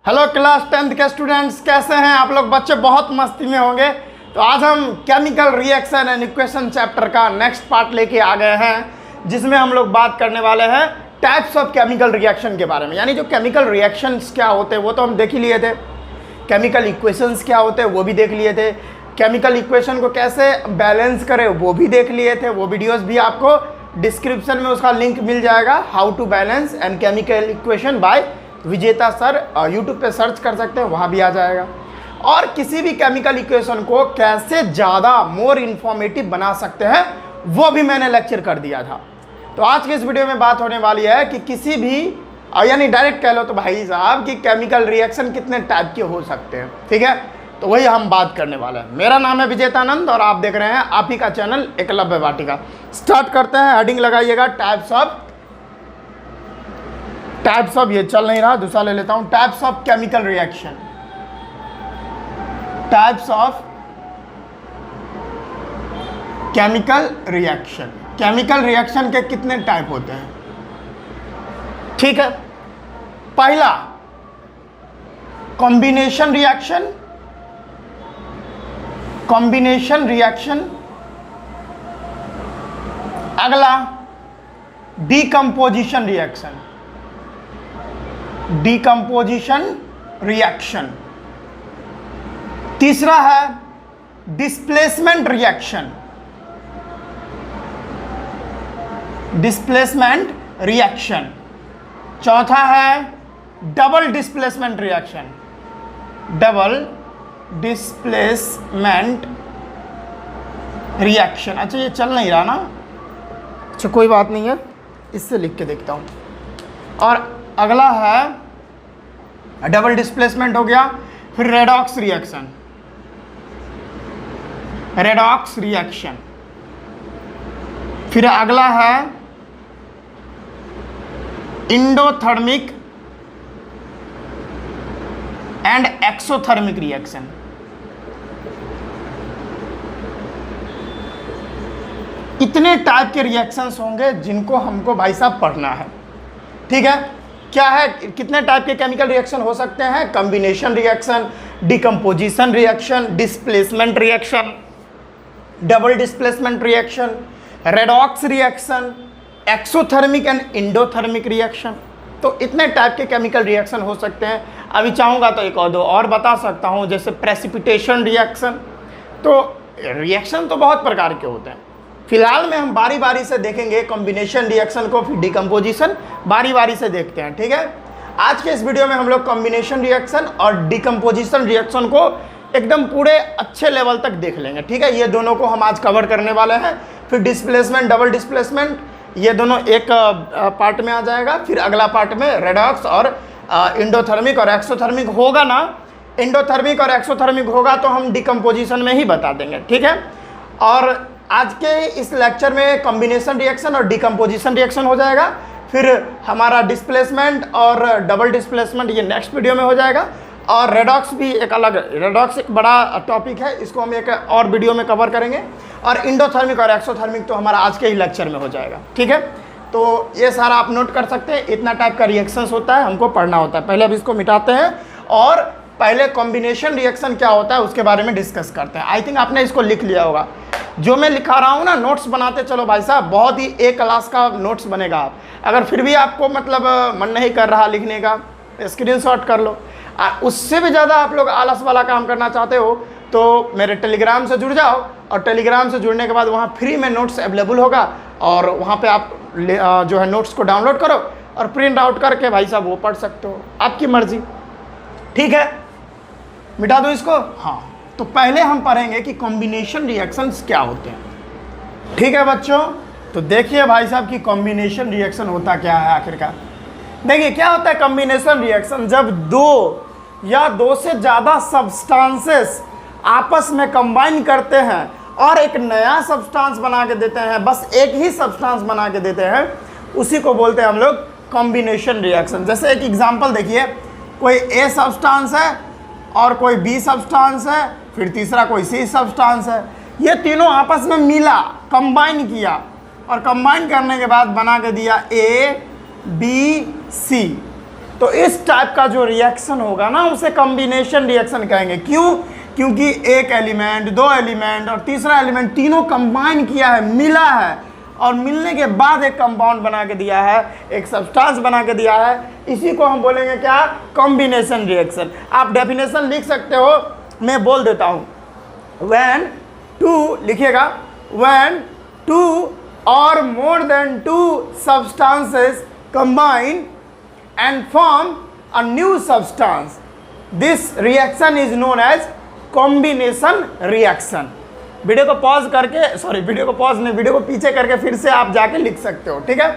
Hello class 10th के students, कैसे हैं आप लोग? बच्चे बहुत मस्ती में होंगे। तो आज हम chemical reaction and equation chapter का नेक्स्ट पार्ट लेके आ गए हैं, जिसमें हम लोग बात करने वाले हैं टाइप्स ऑफ केमिकल रिएक्शन के बारे में। यानी जो केमिकल रिएक्शंस क्या होते हैं वो तो हम देख ही लिए थे, केमिकल इक्वेशंस क्या होते हैं वो भी देख लिए थे, केमिकल इक्वेशन को कैसे बैलेंस करें वो भी देख लिए थे। वो वीडियोज़ भी आपको डिस्क्रिप्शन में उसका लिंक मिल जाएगा, how to balance and chemical equation by Vijeta sir. YouTube पे सर्च कर सकते हैं, वहाँ भी आ जाएगा। और किसी भी केमिकल इक्वेशन को कैसे ज़्यादा मोर इन्फॉर्मेटिव बना सकते हैं वो भी मैंने लेक्चर कर दिया था। तो आज के इस वीडियो में बात होने वाली है कि किसी भी यानी डायरेक्ट कह लो तो भाई साहब कि केमिकल रिएक्शन कितने टाइप के हो सकते हैं, ठीक है? तो वही हम बात करने वाले हैं। मेरा नाम है विजेतानंद और आप देख रहे हैं आप ही का चैनल एकलव्य वाटिका। स्टार्ट करते हैं, हेडिंग लगाइएगा टाइप्स ऑफ, ये चल नहीं रहा, दूसरा ले लेता हूं। Types of chemical reaction, types of chemical reaction. Chemical reaction के कितने टाइप होते हैं? ठीक है, पहला कॉम्बिनेशन रिएक्शन, कॉम्बिनेशन रिएक्शन। अगला डीकंपोजिशन रिएक्शन, डीकंपोजिशन रिएक्शन। तीसरा है डिस्प्लेसमेंट रिएक्शन, डिस्प्लेसमेंट रिएक्शन। चौथा है double displacement reaction, double displacement reaction. अच्छा ये चल नहीं रहा ना, अच्छा कोई बात नहीं है, इससे लिख के देखता हूं। और अगला है डबल डिस्प्लेसमेंट हो गया, फिर रेडॉक्स रिएक्शन, रेडॉक्स रिएक्शन। फिर अगला है इंडोथर्मिक एंड एक्सोथर्मिक रिएक्शन। इतने टाइप के रिएक्शंस होंगे जिनको हमको भाई साहब पढ़ना है, ठीक है? क्या है, कितने टाइप के केमिकल रिएक्शन हो सकते हैं? Combination reaction, decomposition reaction, displacement reaction, double displacement reaction, redox reaction, exothermic and endothermic reaction. तो इतने टाइप के केमिकल रिएक्शन हो सकते हैं। अभी चाहूँगा तो एक और दो और बता सकता हूँ, जैसे प्रेसिपिटेशन रिएक्शन। तो रिएक्शन तो बहुत प्रकार के होते हैं। फिलहाल में हम बारी बारी से देखेंगे कॉम्बिनेशन रिएक्शन को, फिर डिकम्पोजिशन बारी बारी से देखते हैं, ठीक है? आज के इस वीडियो में हम लोग कॉम्बिनेशन रिएक्शन और डिकम्पोजिशन रिएक्शन को एकदम पूरे अच्छे लेवल तक देख लेंगे, ठीक है? ये दोनों को हम आज कवर करने वाले हैं। फिर डिस्प्लेसमेंट, डबल डिस्प्लेसमेंट, ये दोनों एक पार्ट में आ जाएगा। फिर अगला पार्ट में रेडॉक्स और इंडोथर्मिक और एक्सोथर्मिक होगा ना। इंडोथर्मिक और एक्सोथर्मिक होगा तो हम डिकम्पोजिशन में ही बता देंगे, ठीक है? और आज के इस लेक्चर में कॉम्बिनेशन रिएक्शन और डिकम्पोजिशन रिएक्शन हो जाएगा। फिर हमारा डिस्प्लेसमेंट और डबल डिस्प्लेसमेंट ये नेक्स्ट वीडियो में हो जाएगा। और रेडॉक्स भी एक अलग, रेडॉक्स एक बड़ा टॉपिक है, इसको हम एक और वीडियो में कवर करेंगे। और इंडोथर्मिक और एक्सोथर्मिक तो हमारा आज के ही लेक्चर में हो जाएगा, ठीक है? तो ये सारा आप नोट कर सकते हैं। इतना टाइप का रिएक्शंस होता है, हमको पढ़ना होता है। पहले अब इसको मिटाते हैं और पहले कॉम्बिनेशन रिएक्शन क्या होता है उसके बारे में डिस्कस करते हैं। आई थिंक आपने इसको लिख लिया होगा। जो मैं लिखा रहा हूँ ना, नोट्स बनाते चलो भाई साहब, बहुत ही एक क्लास का नोट्स बनेगा। आप अगर फिर भी आपको मतलब मन नहीं कर रहा लिखने का, स्क्रीनशॉट कर लो। उससे भी ज़्यादा आप लोग आलस वाला काम करना चाहते हो तो मेरे टेलीग्राम से जुड़ जाओ, और टेलीग्राम से जुड़ने के बाद वहाँ फ्री में नोट्स अवेलेबल होगा, और वहाँ पे आप जो है नोट्स को डाउनलोड करो और प्रिंट आउट करके भाई साहब वो पढ़ सकते हो, आपकी मर्जी, ठीक है? मिटा दो इसको। हाँ, तो पहले हम पढ़ेंगे कि कॉम्बिनेशन रिएक्शंस क्या होते हैं, ठीक है बच्चों? तो देखिए भाई साहब कि कॉम्बिनेशन रिएक्शन होता क्या है आखिरकार। देखिए क्या होता है कॉम्बिनेशन रिएक्शन, जब दो या दो से ज़्यादा सब्सटेंसेस आपस में कंबाइन करते हैं और एक नया सब्सटेंस बना के देते हैं, बस एक ही सब्सटेंस बना के देते हैं, उसी को बोलते हैं हम लोग कॉम्बिनेशन रिएक्शन। जैसे एक एग्जांपल देखिए, कोई ए सब्सटेंस है और कोई बी सब्सटेंस है, फिर तीसरा कोई सी सब्सटेंस है। ये तीनों आपस में मिला, कंबाइन किया, और कंबाइन करने के बाद बना के दिया ए बी सी। तो इस टाइप का जो रिएक्शन होगा ना उसे कॉम्बिनेशन रिएक्शन कहेंगे। क्यों? क्योंकि एक एलिमेंट, दो एलिमेंट और तीसरा एलिमेंट तीनों कंबाइन किया है, मिला है, और मिलने के बाद एक कंपाउंड बना के दिया है, एक सब्सटेंस बना के दिया है। इसी को हम बोलेंगे क्या? Combination reaction. आप डेफिनेशन लिख सकते हो, मैं बोल देता हूँ। व्हेन टू, लिखिएगा, व्हेन टू और more than to substances combine and form a new substance, this reaction is known as combination reaction। Video को पॉज करके, सॉरी वीडियो को पॉज नहीं, वीडियो को पीछे करके फिर से आप जाके लिख सकते हो, ठीक है।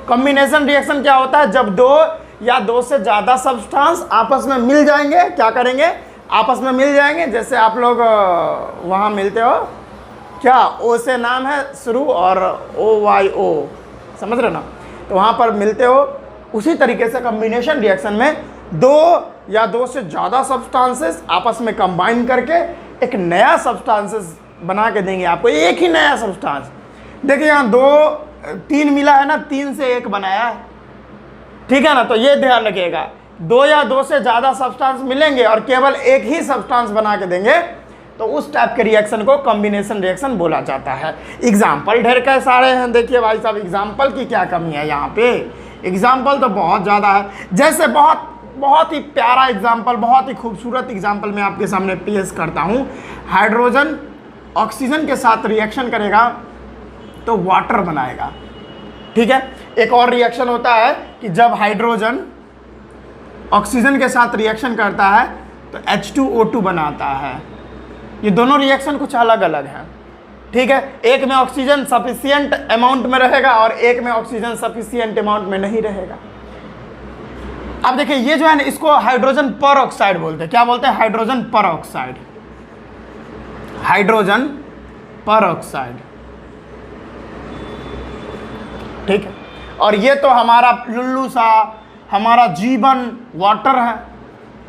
कॉम्बिनेशन रिएक्शन क्या होता है? जब दो या दो से ज़्यादा सब्सटेंस आपस में मिल जाएंगे, क्या करेंगे? आपस में मिल जाएंगे। जैसे आप लोग वहाँ मिलते हो, क्या ओ से नाम है शुरू और OYO, समझ रहे ना, तो वहाँ पर मिलते हो। उसी तरीके से कॉम्बिनेशन रिएक्शन में दो या दो से ज़्यादा सब्सटेंसेस आपस में कंबाइन करके एक नया सब्सटेंसेस बना के देंगे आपको, एक ही नया सब्सटेंस। देखिए यहाँ दो, तीन मिला है ना, तीन से एक बनाया है, ठीक है ना। तो ये ध्यान रखिएगा, दो या दो से ज़्यादा सब्सटेंस मिलेंगे और केवल एक ही सब्सटेंस बना के देंगे, तो उस टाइप के रिएक्शन को कॉम्बिनेशन रिएक्शन बोला जाता है। एग्जाम्पल ढेर के सारे हैं। देखिए भाई साहब, एग्जाम्पल की क्या कमी है यहाँ पे? एग्जाम्पल तो बहुत ज़्यादा है। जैसे बहुत ही प्यारा एग्जाम्पल, बहुत ही खूबसूरत एग्जाम्पल मैं आपके सामने पेश करता हूँ। हाइड्रोजन ऑक्सीजन के साथ रिएक्शन करेगा तो वाटर बनाएगा, ठीक है। एक और रिएक्शन होता है कि जब हाइड्रोजन ऑक्सीजन के साथ रिएक्शन करता है तो H2O2 बनाता है। ये दोनों रिएक्शन कुछ अलग अलग हैं, ठीक है। एक में ऑक्सीजन सफिशिएंट अमाउंट में रहेगा और एक में ऑक्सीजन सफिशिएंट अमाउंट में नहीं रहेगा। अब देखिए ये जो है ना, इसको हाइड्रोजन पर ऑक्साइड बोलते हैं। क्या बोलते हैं? हाइड्रोजन पर ऑक्साइड, हाइड्रोजन पर ऑक्साइड, ठीक है। और ये तो हमारा लुल्लू सा, हमारा जीवन वाटर है,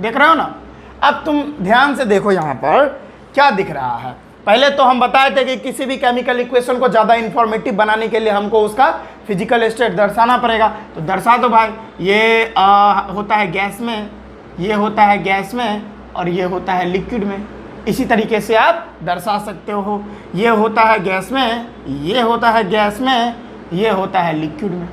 देख रहे हो ना। अब तुम ध्यान से देखो यहाँ पर क्या दिख रहा है। पहले तो हम बताए थे कि किसी भी केमिकल इक्वेशन को ज़्यादा इंफॉर्मेटिव बनाने के लिए हमको उसका फिजिकल स्टेट दर्शाना पड़ेगा। तो दर्शा दो भाई, ये होता है गैस में, ये होता है गैस में और ये होता है लिक्विड में। इसी तरीके से आप दर्शा सकते हो, ये होता है गैस में, ये होता है गैस में, ये होता है लिक्विड में।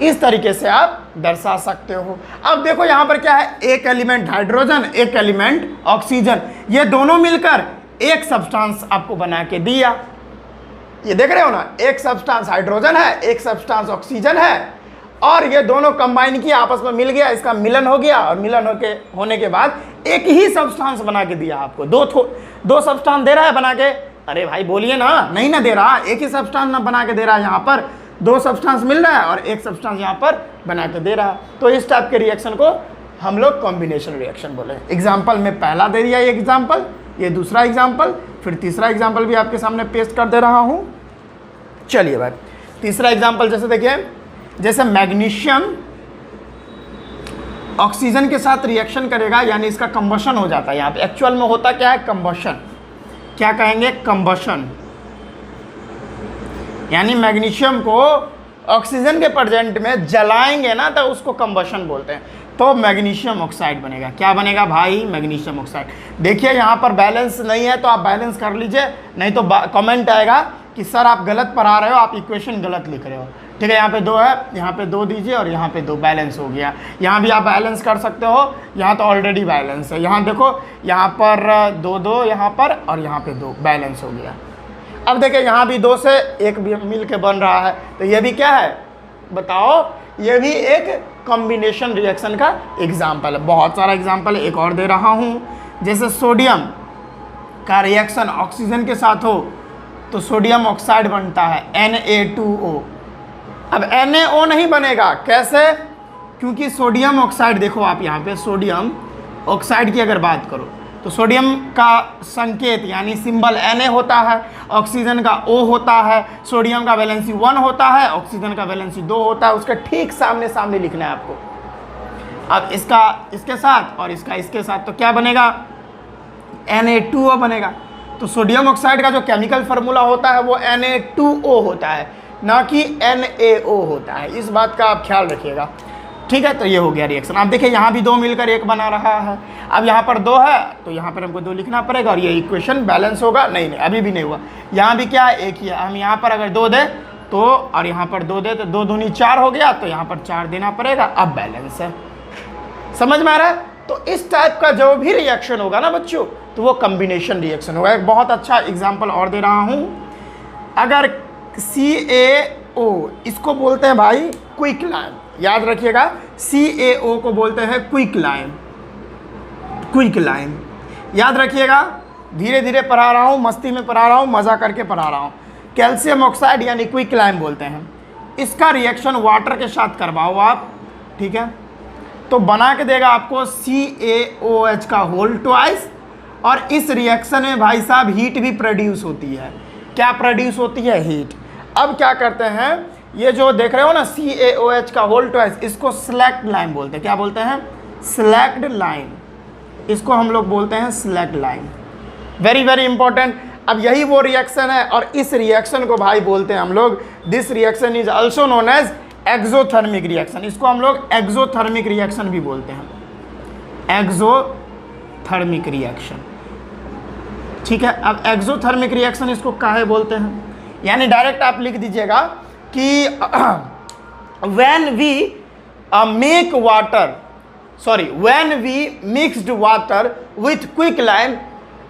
इस तरीके से आप दर्शा सकते हो। अब देखो यहाँ पर क्या है, एक एलिमेंट हाइड्रोजन, एक एलिमेंट ऑक्सीजन, ये दोनों मिलकर एक सब्सटेंस आपको बना के दिया। ये देख रहे हो ना, एक सब्सटेंस हाइड्रोजन है, एक सब्सटेंस ऑक्सीजन है, और ये दोनों कंबाइन किया, आपस में मिल गया, इसका मिलन हो गया, और मिलन होने के बाद एक ही सब्सटेंस बना के दिया आपको। दो सब्सटेंस दे रहा है बना के, अरे भाई बोलिए ना, नहीं ना दे रहा, एक ही सब्सटेंस ना बना के दे रहा है। यहाँ पर दो सब्सटेंस मिल रहा है और एक सब्सटेंस यहाँ पर बना के दे रहा है। तो इस टाइप के रिएक्शन को हम लोग कॉम्बिनेशन रिएक्शन बोले। एग्जाम्पल में पहला दे दिया ये एग्जाम्पल, ये दूसरा एग्जाम्पल, फिर तीसरा एग्जाम्पल भी आपके सामने पेश कर दे रहा हूँ। चलिए भाई, तीसरा एग्जाम्पल जैसे देखिए, जैसे मैग्नीशियम ऑक्सीजन के साथ रिएक्शन करेगा, यानी इसका कंबशन हो जाता है। यहाँ पे एक्चुअल में होता क्या है? कंबशन। क्या कहेंगे? कंबशन। यानी मैग्नीशियम को ऑक्सीजन के प्रेजेंट में जलाएंगे ना, तो उसको कंबशन बोलते हैं। तो मैग्नीशियम ऑक्साइड बनेगा। क्या बनेगा भाई? Magnesium oxide. देखिए यहाँ पर बैलेंस नहीं है तो आप बैलेंस कर लीजिए, नहीं तो कमेंट आएगा कि सर आप गलत पढ़ा रहे हो, आप इक्वेशन गलत लिख रहे हो। ठीक है, यहाँ पे 2 है, यहाँ पे 2 दीजिए और यहाँ पे 2, बैलेंस हो गया। यहाँ भी आप बैलेंस कर सकते हो, यहाँ तो ऑलरेडी बैलेंस है। यहाँ देखो, यहाँ पर 2, यहाँ पर और यहाँ पे 2, बैलेंस हो गया। अब देखिए यहाँ भी 2 से 1 भी मिल के बन रहा है, तो ये भी क्या है बताओ? ये भी एक कॉम्बिनेशन रिएक्शन का एग्जाम्पल है। बहुत सारा एग्जाम्पल एक और दे रहा हूँ। जैसे सोडियम का रिएक्शन ऑक्सीजन के साथ हो तो सोडियम ऑक्साइड बनता है Na2O। अब NaO नहीं बनेगा, कैसे? क्योंकि सोडियम ऑक्साइड, देखो आप यहाँ पे सोडियम ऑक्साइड की अगर बात करो तो सोडियम का संकेत यानी सिंबल Na होता है, ऑक्सीजन का O होता है, सोडियम का वैलेंसी 1 होता है, ऑक्सीजन का वैलेंसी 2 होता है। उसके ठीक सामने सामने लिखना है आपको। अब इसका इसके साथ और इसका इसके साथ तो क्या बनेगा? Na2O बनेगा। तो सोडियम ऑक्साइड का जो केमिकल फार्मूला होता है वो Na2O होता है, ना कि NaO होता है। इस बात का आप ख्याल रखिएगा। ठीक है, तो ये हो गया रिएक्शन। आप देखिए यहाँ भी 2 मिलकर 1 बना रहा है। अब यहाँ पर 2 है तो यहाँ पर हमको 2 लिखना पड़ेगा और ये इक्वेशन बैलेंस होगा। नहीं अभी भी नहीं हुआ। यहाँ भी क्या है, 1 ही है। हम यहाँ पर अगर 2 दें तो, और यहाँ पर 2 दे तो 2 दूनी 4 हो गया, तो यहाँ पर 4 देना पड़ेगा। अब बैलेंस है। समझ में आ रहा है? तो इस टाइप का जो भी रिएक्शन होगा ना बच्चों, तो वो कम्बिनेशन रिएक्शन होगा। एक बहुत अच्छा एग्जाम्पल और दे रहा हूँ। अगर CaO, इसको बोलते हैं भाई क्विक लाइम। याद रखिएगा, CaO को बोलते हैं क्विक लाइम। क्विक लाइम याद रखिएगा। धीरे धीरे पढ़ा रहा हूँ, मस्ती में पढ़ा रहा हूँ, मज़ा करके पढ़ा रहा हूँ। कैल्शियम ऑक्साइड यानी क्विक लाइम बोलते हैं। इसका रिएक्शन वाटर के साथ करवाओ आप, ठीक है, तो बना के देगा आपको CaOH का होल ट्वाइस। और इस रिएक्शन में भाई साहब हीट भी प्रोड्यूस होती है। क्या प्रोड्यूस होती है? हीट। अब क्या करते हैं, ये जो देख रहे हो ना CaOH का होल ट्वाइस, इसको स्लैक्ड लाइम बोलते हैं। क्या बोलते हैं? Slaked lime. इसको हम लोग बोलते हैं slaked lime. Very very important. अब यही वो रिएक्शन है और इस रिएक्शन को भाई बोलते हैं हम लोग, this reaction is also known as exothermic reaction. इसको हम लोग एक्सोथर्मिक रिएक्शन भी बोलते हैं, एक्सोथर्मिक रिएक्शन। ठीक है, अब एक्सोथर्मिक रिएक्शन इसको काहे बोलते हैं, यानी डायरेक्ट आप लिख दीजिएगा कि when we make water, sorry, when we mixed water with quick lime,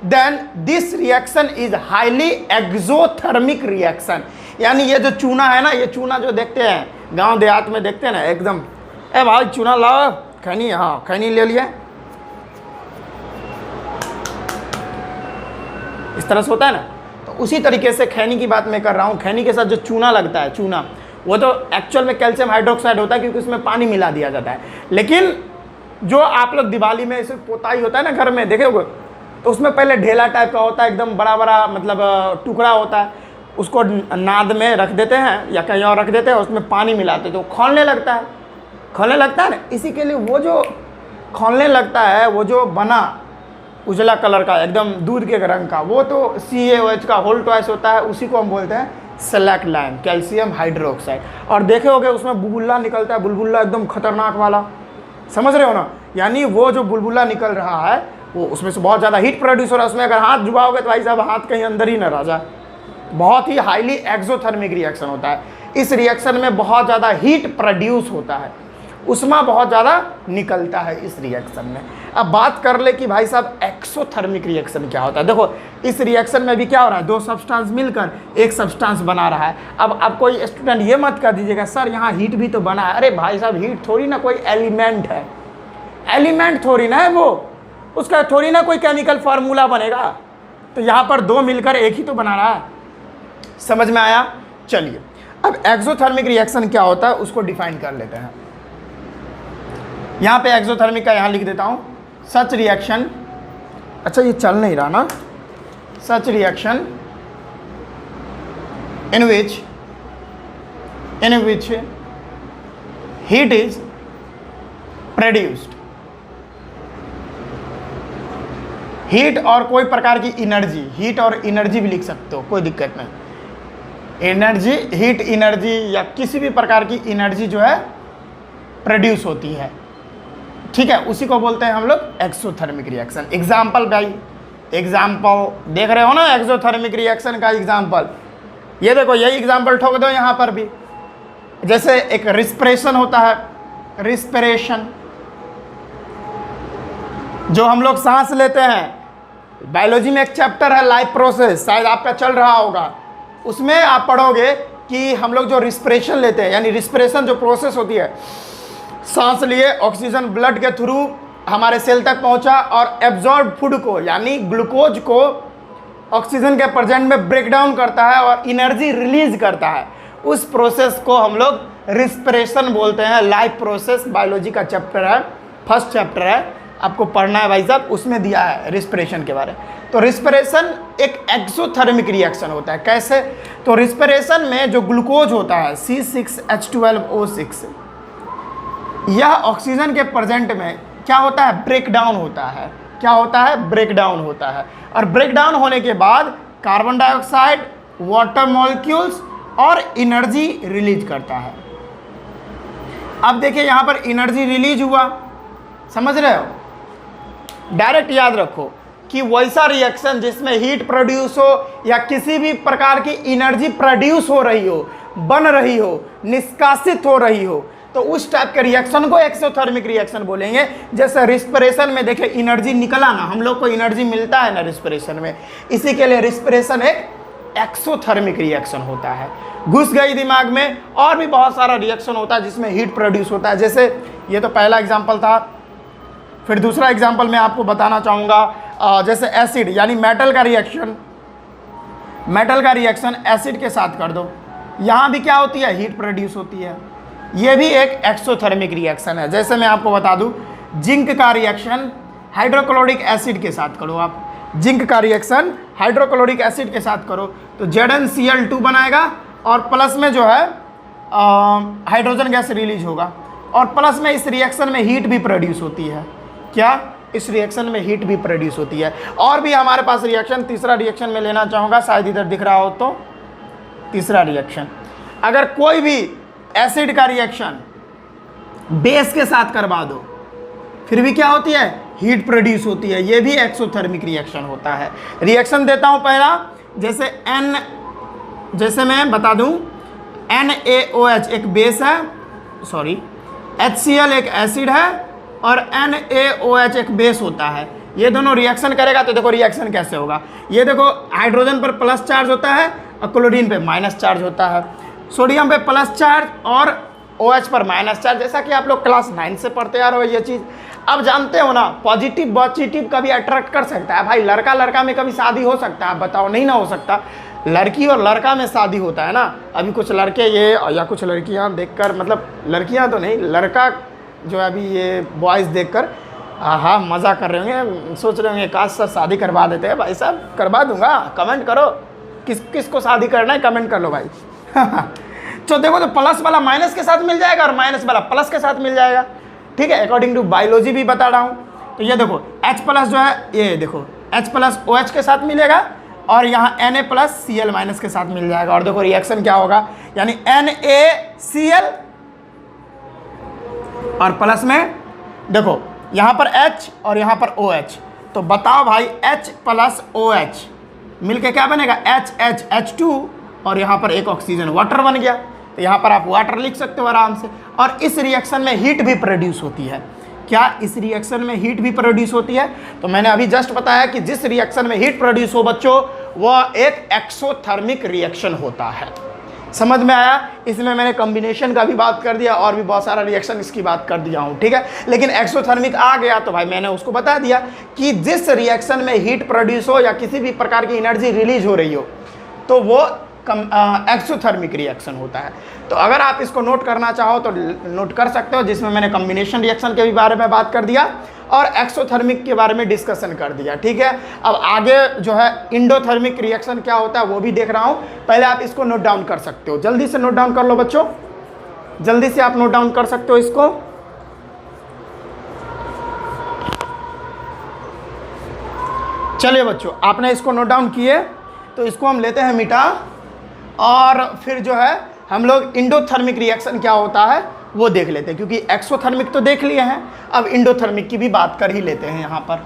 then this reaction is highly exothermic reaction. यानी ये जो चूना है ना, ये चूना जो देखते हैं गांव देहात में देखते हैं ना, एकदम ए भाई चूना लाओ, खैनी, हाँ खैनी ले लिए, इस तरह से होता है ना। तो उसी तरीके से खैनी की बात मैं कर रहा हूँ। खैनी के साथ जो चूना लगता है, चूना, वो तो एक्चुअल में कैल्शियम हाइड्रोक्साइड होता है क्योंकि उसमें पानी मिला दिया जाता है। लेकिन जो आप लोग दिवाली में ऐसे पोताई होता है ना घर में, देखे होगे, तो उसमें पहले ढेला टाइप का होता है, एकदम बड़ा बड़ा मतलब टुकड़ा होता है, उसको नाद में रख देते हैं या कहीं और रख देते हैं, उसमें पानी मिलाते हैं तो खोलने लगता है, खोलने लगता है ना। इसी के लिए वो जो खोलने लगता है, वो जो बना उजला कलर का एकदम दूध के रंग का, वो तो CaOH का होल ट्वाइस होता है। उसी को हम बोलते हैं स्लैक्ड लाइम, कैल्शियम हाइड्रोक्साइड। और देखे होगे उसमें बुलबुला निकलता है, बुलबुला एकदम खतरनाक वाला, समझ रहे हो ना। यानी वो जो बुलबुला निकल रहा है, वो उसमें से बहुत ज़्यादा हीट प्रोड्यूस हो रहा है। उसमें अगर हाथ डुबाओगे तो भाई साहब हाथ कहीं अंदर ही न रह जाए। बहुत ही हाईली एक्सोथर्मिक रिएक्शन होता है। इस रिएक्शन में बहुत ज़्यादा हीट प्रोड्यूस होता है, उष्मा बहुत ज़्यादा निकलता है इस रिएक्शन में। अब बात कर ले कि भाई साहब एक्सोथर्मिक रिएक्शन क्या होता है। देखो इस रिएक्शन में भी क्या हो रहा है, 2 सब्सटेंस मिलकर एक सब्सटेंस बना रहा है। अब कोई स्टूडेंट ये मत कर दीजिएगा सर यहाँ हीट भी तो बना है। अरे भाई साहब हीट थोड़ी ना कोई एलिमेंट है, एलिमेंट थोड़ी ना है वो, उसका थोड़ी ना कोई केमिकल फार्मूला बनेगा। तो यहाँ पर 2 मिलकर एक ही तो बना रहा है। समझ में आया? चलिए अब एक्सोथर्मिक रिएक्शन क्या होता है उसको डिफाइन कर लेते हैं। यहाँ पे एक्सोथर्मिक का यहाँ लिख देता हूँ, सच रिएक्शन, अच्छा ये चल नहीं रहा ना, such reaction in which heat is produced. Heat और कोई प्रकार की एनर्जी, हीट और एनर्जी भी लिख सकते हो, कोई दिक्कत नहीं। एनर्जी, हीट एनर्जी या किसी भी प्रकार की एनर्जी जो है प्रोड्यूस होती है, ठीक है, उसी को बोलते हैं हम लोग एक्सोथर्मिक रिएक्शन। एग्जाम्पल भाई, एग्जाम्पल देख रहे हो ना एक्सोथर्मिक रिएक्शन का एग्जाम्पल, ये देखो यही एग्जाम्पल ठोक दो यहाँ पर भी। जैसे एक रिस्पिरेशन होता है, रिस्पिरेशन जो हम लोग सांस लेते हैं, बायोलॉजी में एक चैप्टर है लाइफ प्रोसेस, शायद आपका चल रहा होगा, उसमें आप पढ़ोगे कि हम लोग जो रिस्पिरेशन लेते हैं, यानी रिस्पिरेशन जो प्रोसेस होती है, सांस लिए, ऑक्सीजन ब्लड के थ्रू हमारे सेल तक पहुंचा और एब्जॉर्ब फूड को यानी ग्लूकोज को ऑक्सीजन के प्रेजेंट में ब्रेक डाउन करता है और एनर्जी रिलीज करता है। उस प्रोसेस को हम लोग रिस्पिरेशन बोलते हैं। लाइफ प्रोसेस बायोलॉजी का चैप्टर है, फर्स्ट चैप्टर है, आपको पढ़ना है भाई साहब, उसमें दिया है रिस्पिरेशन के बारे में। तो रिस्पिरेशन एक एक्सोथर्मिक रिएक्शन होता है। कैसे? तो रिस्पिरेशन में जो ग्लूकोज होता है C6H12O6, यह ऑक्सीजन के प्रेजेंट में क्या होता है, ब्रेक डाउन होता है। क्या होता है? ब्रेक डाउन होता है। और ब्रेक डाउन होने के बाद कार्बन डाइऑक्साइड, वाटर मॉलिक्यूल्स और एनर्जी रिलीज करता है। अब देखिए यहाँ पर एनर्जी रिलीज हुआ, समझ रहे हो। डायरेक्ट याद रखो कि वैसा रिएक्शन जिसमें हीट प्रोड्यूस हो या किसी भी प्रकार की एनर्जी प्रोड्यूस हो रही हो, बन रही हो, निष्कासित हो रही हो, तो उस टाइप के रिएक्शन को एक्सोथर्मिक रिएक्शन बोलेंगे। जैसे रिस्पिरेशन में देखिए एनर्जी निकला ना, हम लोग को एनर्जी मिलता है ना रिस्पिरेशन में, इसी के लिए रिस्पिरेशन एक एक्सोथर्मिक रिएक्शन होता है। घुस गई दिमाग में। और भी बहुत सारा रिएक्शन होता है जिसमें हीट प्रोड्यूस होता है। जैसे ये तो पहला एग्जाम्पल था, फिर दूसरा एग्जाम्पल मैं आपको बताना चाहूँगा। जैसे एसिड यानी मेटल का रिएक्शन एसिड के साथ कर दो, यहाँ भी क्या होती है, हीट प्रोड्यूस होती है। ये भी एक एक्सोथर्मिक रिएक्शन है। जैसे मैं आपको बता दूं, जिंक का रिएक्शन हाइड्रोक्लोरिक एसिड के साथ करो, आप जिंक का रिएक्शन हाइड्रोक्लोरिक एसिड के साथ करो तो ZnCl2 बनाएगा और प्लस में जो है हाइड्रोजन गैस रिलीज होगा, और प्लस में इस रिएक्शन में हीट भी प्रोड्यूस होती है। क्या इस रिएक्शन में हीट भी प्रोड्यूस होती है। और भी हमारे पास रिएक्शन, तीसरा रिएक्शन में लेना चाहूँगा, शायद इधर दिख रहा हो तो तीसरा रिएक्शन, अगर कोई भी एसिड का रिएक्शन बेस के साथ करवा दो फिर भी क्या होती है, हीट प्रोड्यूस होती है। ये भी एक्सोथर्मिक रिएक्शन होता है। रिएक्शन देता हूं पहला, जैसे मैं बता दूं, NaOH एक बेस है, सॉरी HCl एक एसिड है और NaOH एक बेस होता है। ये दोनों रिएक्शन करेगा तो देखो रिएक्शन कैसे होगा। ये देखो हाइड्रोजन पर प्लस चार्ज होता है और क्लोरीन पे माइनस चार्ज होता है, सोडियम पे प्लस चार्ज और OH पर माइनस चार्ज, जैसा कि आप लोग क्लास 9 से पढ़ते आ रहे हो ये चीज़। अब जानते हो ना, पॉजिटिव पॉजिटिव कभी अट्रैक्ट कर सकता है। भाई लड़का लड़का में कभी शादी हो सकता है, बताओ, नहीं ना हो सकता। लड़की और लड़का में शादी होता है ना। अभी कुछ लड़के ये या कुछ लड़कियां देखकर, मतलब लड़कियां तो नहीं, लड़का जो अभी ये बॉयज़ देखकर हाँ मज़ा कर रहे होंगे, सोच रहे होंगे काश सर शादी करवा देते हैं। भाई साहब करवा दूंगा, कमेंट करो किसको शादी करना है, कमेंट कर लो भाई। तो देखो, तो प्लस वाला माइनस के साथ मिल जाएगा और माइनस वाला प्लस के साथ मिल जाएगा, ठीक है। अकॉर्डिंग टू बायोलॉजी भी बता रहा हूँ। तो ये देखो H प्लस जो है, ये देखो H प्लस OH के साथ मिलेगा और यहाँ Na प्लस Cl माइनस के साथ मिल जाएगा। और देखो रिएक्शन क्या होगा, यानी NaCl और प्लस में देखो यहाँ पर H और यहाँ पर OH। तो बताओ भाई H प्लस OH मिलके क्या बनेगा, H2 और यहाँ पर एक ऑक्सीजन, वाटर बन गया। तो यहाँ पर आप वाटर लिख सकते हो आराम से। और इस रिएक्शन में हीट भी प्रोड्यूस होती है। क्या इस रिएक्शन में हीट भी प्रोड्यूस होती है? तो मैंने अभी जस्ट बताया कि जिस रिएक्शन में हीट प्रोड्यूस हो बच्चों, वह एक एक्सोथर्मिक रिएक्शन होता है। समझ में आया? इसमें मैंने कॉम्बिनेशन का भी बात कर दिया और भी बहुत सारा रिएक्शन इसकी बात कर दिया हूँ, ठीक है। लेकिन एक्सोथर्मिक आ गया तो भाई मैंने उसको बता दिया कि जिस रिएक्शन में हीट प्रोड्यूस हो या किसी भी प्रकार की एनर्जी रिलीज हो रही हो तो वो एक्सोथर्मिक रिएक्शन होता है। तो अगर आप इसको नोट करना चाहो तो नोट कर सकते हो, जिसमें मैंने कॉम्बिनेशन रिएक्शन के भी बारे में बात कर दिया और एक्सोथर्मिक के बारे में डिस्कशन कर दिया, ठीक है। अब आगे जो है इंडोथर्मिक रिएक्शन क्या होता है वो भी देख रहा हूँ। पहले आप इसको नोट डाउन कर सकते हो, जल्दी से नोट डाउन कर लो बच्चों, जल्दी से आप नोट डाउन कर सकते हो इसको। चलिए बच्चों, आपने इसको नोट डाउन किए तो इसको हम लेते हैं मिटा और फिर जो है हम लोग इंडोथर्मिक रिएक्शन क्या होता है वो देख लेते हैं, क्योंकि एक्सोथर्मिक तो देख लिए हैं, अब इंडोथर्मिक की भी बात कर ही लेते हैं यहाँ पर।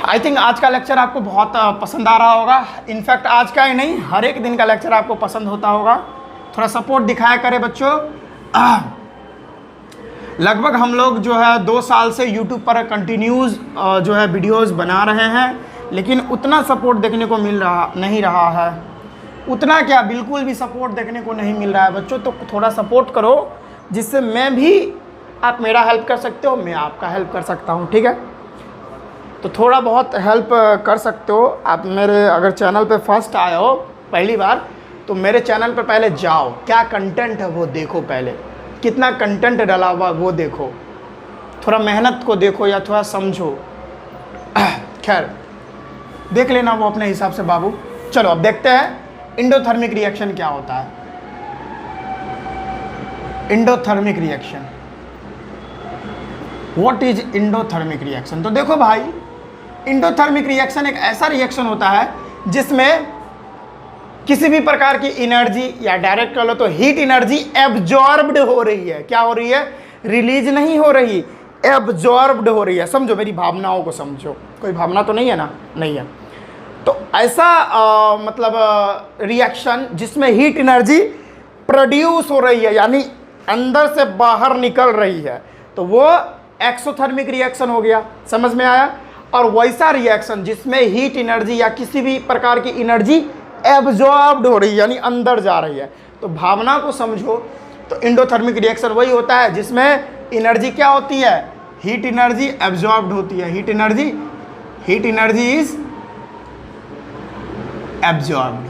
आई थिंक आज का लेक्चर आपको बहुत पसंद आ रहा होगा। इनफैक्ट आज का ही नहीं, हर एक दिन का लेक्चर आपको पसंद होता होगा। थोड़ा सपोर्ट दिखाया करें बच्चों। लगभग हम लोग जो है 2 साल से यूट्यूब पर कंटिन्यूज जो है वीडियोज़ बना रहे हैं, लेकिन उतना सपोर्ट देखने को नहीं रहा है। उतना क्या, बिल्कुल भी सपोर्ट देखने को नहीं मिल रहा है बच्चों। तो थोड़ा सपोर्ट करो, जिससे मैं भी, आप मेरा हेल्प कर सकते हो, मैं आपका हेल्प कर सकता हूँ, ठीक है। तो थोड़ा बहुत हेल्प कर सकते हो आप। मेरे अगर चैनल पे फर्स्ट आए हो पहली बार तो मेरे चैनल पे पहले जाओ, क्या कंटेंट है वो देखो, पहले कितना कंटेंट डाला हुआ वो देखो, थोड़ा मेहनत को देखो या थोड़ा समझो। खैर देख लेना वो अपने हिसाब से बाबू। चलो अब देखते हैं इंडोथर्मिक रिएक्शन क्या होता है। Endothermic reaction, what is endothermic reaction? तो देखो भाई, इंडोथर्मिक रिएक्शन एक ऐसा रिएक्शन होता है जिसमें किसी भी प्रकार की एनर्जी या डायरेक्ट कर लो तो हीट एनर्जी एब्जॉर्ब्ड हो रही है। क्या हो रही है? रिलीज नहीं हो रही, एब्जॉर्ब्ड हो रही है। समझो, मेरी भावनाओं को समझो। कोई भावना तो नहीं है ना? नहीं है। तो ऐसा मतलब रिएक्शन जिसमें हीट एनर्जी प्रोड्यूस हो रही है, यानी अंदर से बाहर निकल रही है, तो वो एक्सोथर्मिक रिएक्शन हो गया। समझ में आया? और वैसा रिएक्शन जिसमें हीट एनर्जी या किसी भी प्रकार की एनर्जी एब्जॉर्ब्ड हो रही है, यानी अंदर जा रही है। तो भावना को समझो तो एंडोथर्मिक रिएक्शन वही होता है जिसमें एनर्जी क्या होती है? हीट एनर्जी एब्जॉर्ब्ड होती है। Heat energy is absorbed.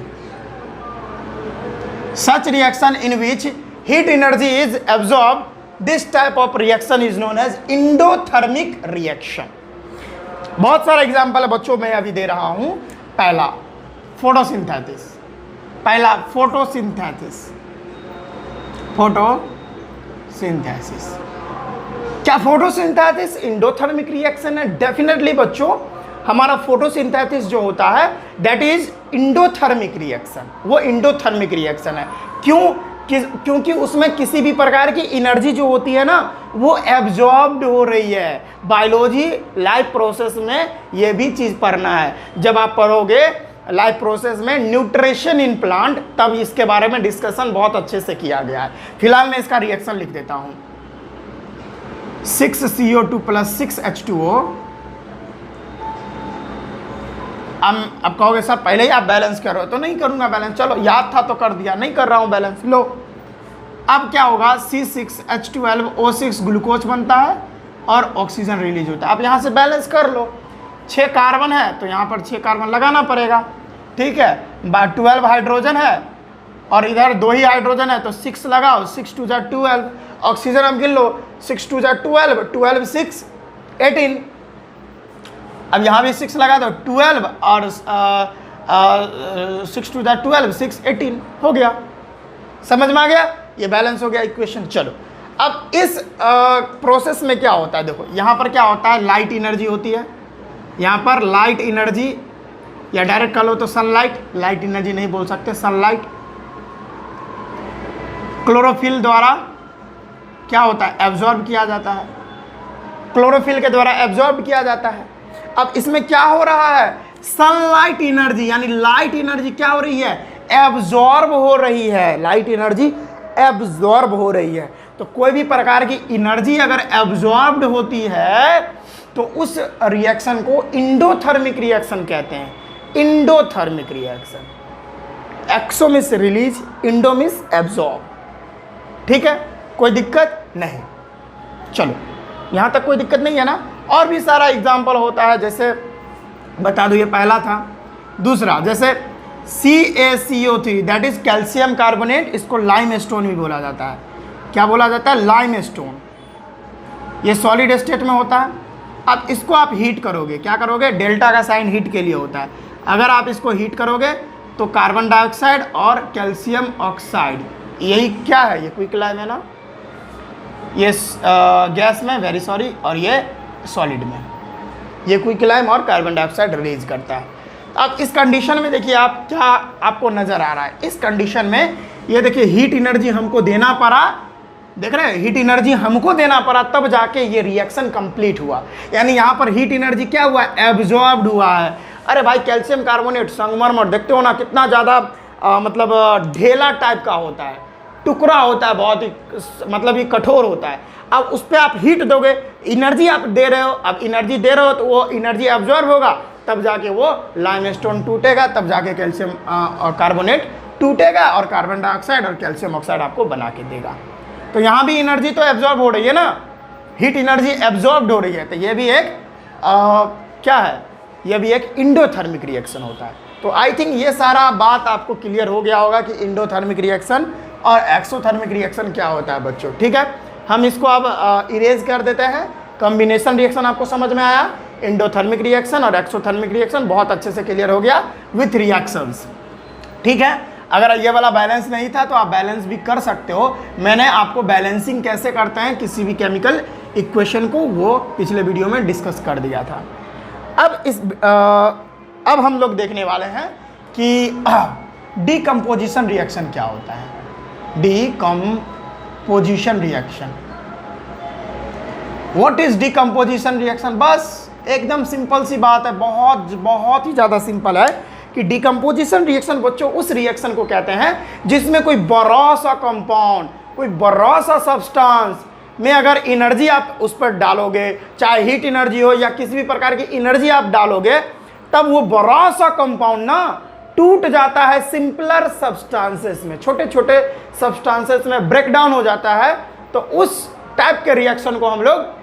Such reaction in which heat energy is absorbed, this type of reaction is known as endothermic reaction. बहुत सारा एग्जाम्पल है बच्चों मैं अभी दे रहा हूं। पहला फोटोसिंथेसिस, क्या फोटोसिंथेसिस एंडोथर्मिक रिएक्शन है? डेफिनेटली बच्चों, हमारा फोटोसिंथेसिस जो होता है दैट इज एंडोथर्मिक रिएक्शन। वो एंडोथर्मिक रिएक्शन है। क्योंकि उसमें किसी भी प्रकार की एनर्जी जो होती है ना वो एब्जॉर्ब्ड हो रही है। बायोलॉजी लाइफ प्रोसेस में ये भी चीज़ पढ़ना है। जब आप पढ़ोगे लाइफ प्रोसेस में न्यूट्रिशन इन प्लांट, तब इसके बारे में डिस्कशन बहुत अच्छे से किया गया है। फिलहाल मैं इसका रिएक्शन लिख देता हूँ। 6CO2 + 6H2O। अब कहोगे सर पहले ही आप बैलेंस करो, तो नहीं करूंगा बैलेंस। चलो याद था तो कर दिया, नहीं कर रहा हूं बैलेंस। लो अब क्या होगा? C6H12O6 ग्लूकोज बनता है और ऑक्सीजन रिलीज होता है। अब यहाँ से बैलेंस कर लो। 6 कार्बन है तो यहाँ पर 6 कार्बन लगाना पड़ेगा, ठीक है। 12 हाइड्रोजन है और इधर 2 ही हाइड्रोजन है तो 6 लगाओ। 6 2 जा 12। ऑक्सीजन अब गिन लो। 6 2 जा 12, 12 6 18। अब यहाँ भी 6 लगा दो, 12 और 6 2 जा 12, 6 18 हो गया। समझ में आ गया? ये बैलेंस हो गया इक्वेशन। चलो अब इस प्रोसेस में क्या होता है? देखो यहाँ पर क्या होता है? लाइट एनर्जी होती है। यहाँ पर लाइट एनर्जी, या डायरेक्ट कर लो तो सनलाइट, लाइट एनर्जी नहीं बोल सकते, सनलाइट क्लोरोफिल द्वारा क्या होता है? एब्जॉर्ब किया जाता है। क्लोरोफिल के द्वारा एब्जॉर्ब किया जाता है। अब इसमें क्या हो रहा है? सनलाइट एनर्जी यानी लाइट एनर्जी क्या हो रही है? एब्जॉर्ब हो रही है। लाइट एनर्जी एब्जॉर्ब हो रही है। तो कोई भी प्रकार की एनर्जी अगर एब्जॉर्ब्ड होती है तो उस रिएक्शन को एंडोथर्मिक रिएक्शन कहते हैं। Endothermic reaction, exo means release, endo means absorb. ठीक है, कोई दिक्कत नहीं। चलो यहां तक कोई दिक्कत नहीं है ना? और भी सारा एग्जाम्पल होता है, जैसे बता दो, ये पहला था। दूसरा जैसे CaCO3 that is calcium carbonate, इसको लाइम स्टोन भी बोला जाता है। क्या बोला जाता है? Lime stone. ये सॉलिड स्टेट में होता है। अब इसको आप हीट करोगे, क्या करोगे? डेल्टा का साइन हीट के लिए होता है। अगर आप इसको हीट करोगे तो कार्बन डाइऑक्साइड और कैल्शियम ऑक्साइड, यही क्या है? ये क्विकलाइम है ना, ये गैस में, वेरी सॉरी, और ये सॉलिड में, ये क्विकलाइम और कार्बन डाइऑक्साइड रिलीज करता है। अब इस कंडीशन में देखिए आप, क्या आपको नजर आ रहा है? इस कंडीशन में ये देखिए हीट एनर्जी हमको देना पड़ा, देख रहे हैं? हीट एनर्जी हमको देना पड़ा, तब जाके ये रिएक्शन कंप्लीट हुआ। यानी यहाँ पर हीट एनर्जी क्या हुआ? एब्जॉर्ब्ड हुआ है। अरे भाई कैल्शियम कार्बोनेट, संगमरमर, देखते हो ना कितना ज़्यादा मतलब ढेला टाइप का होता है, टुकड़ा होता है, बहुत ही मतलब ये कठोर होता है। अब उस पर आप हीट दोगे, एनर्जी आप दे रहे हो, अब एनर्जी दे रहे हो तो वो एनर्जी एब्जॉर्ब होगा, तब जाके वो लाइमस्टोन टूटेगा, तब जाके कैल्शियम और कार्बोनेट टूटेगा और कार्बन डाइऑक्साइड और कैल्शियम ऑक्साइड आपको बना के देगा। तो यहाँ भी एनर्जी तो एब्जॉर्ब हो रही है ना, हीट एनर्जी एब्जॉर्ब हो रही है। तो ये भी एक क्या है? ये भी एक एंडोथर्मिक रिएक्शन होता है। तो आई थिंक ये सारा बात आपको क्लियर हो गया होगा कि एंडोथर्मिक रिएक्शन और एक्सोथर्मिक रिएक्शन क्या होता है बच्चों। ठीक है, हम इसको अब इरेज कर देते हैं। कॉम्बिनेशन रिएक्शन आपको समझ में आया, एंडोथर्मिक रिएक्शन और एक्सोथर्मिक रिएक्शन बहुत अच्छे से क्लियर हो गया विथ रिएक्शंस। ठीक है, अगर ये वाला बैलेंस नहीं था तो आप बैलेंस भी कर सकते हो। मैंने आपको बैलेंसिंग कैसे करते हैं किसी भी केमिकल इक्वेशन को, वो पिछले वीडियो में डिस्कस कर दिया था। अब हम लोग देखने वाले हैं कि डीकम्पोजिशन रिएक्शन क्या होता है? Decomposition reaction, what is decomposition reaction? बस एकदम सिंपल सी बात है, बहुत ही ज़्यादा सिंपल है कि डीकम्पोजिशन रिएक्शन बच्चों उस रिएक्शन को कहते हैं जिसमें कोई बड़ा सा कंपाउंड, कोई बड़ा सा सब्सटेंस में अगर एनर्जी आप उस पर डालोगे, चाहे हीट एनर्जी हो या किसी भी प्रकार की एनर्जी आप डालोगे, तब वो बड़ा सा कंपाउंड ना टूट जाता है सिंपलर सब्सटेंसेस में, छोटे छोटे सब्सटेंसेस में ब्रेक डाउन हो जाता है। तो उस टाइप के रिएक्शन को हम लोग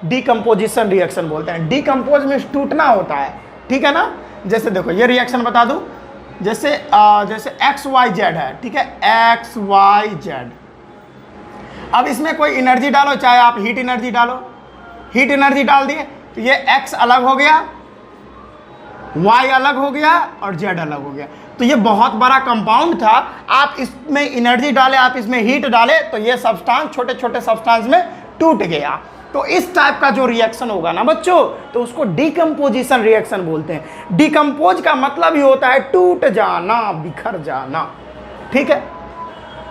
डीकम्पोजिशन रिएक्शन बोलते हैं। डीकम्पोज में टूटना होता है, ठीक है ना। जैसे देखो ये रिएक्शन बता दूं, जैसे XYZ है, ठीक है, XYZ। अब इसमें कोई एनर्जी डालो, चाहे आप हीट एनर्जी डालो, हीट एनर्जी डाल दिए तो ये X अलग हो गया, Y अलग हो गया और Z अलग हो गया। तो ये बहुत बड़ा कंपाउंड था, आप इसमें एनर्जी डाले, आप इसमें हीट डाले तो ये सब्सटेंस छोटे छोटे सब्सटेंस में टूट गया। तो इस टाइप का जो रिएक्शन होगा ना बच्चों, तो उसको डीकम्पोजिशन रिएक्शन बोलते हैं। डीकम्पोज का मतलब ही होता है टूट जाना, बिखर जाना, ठीक है।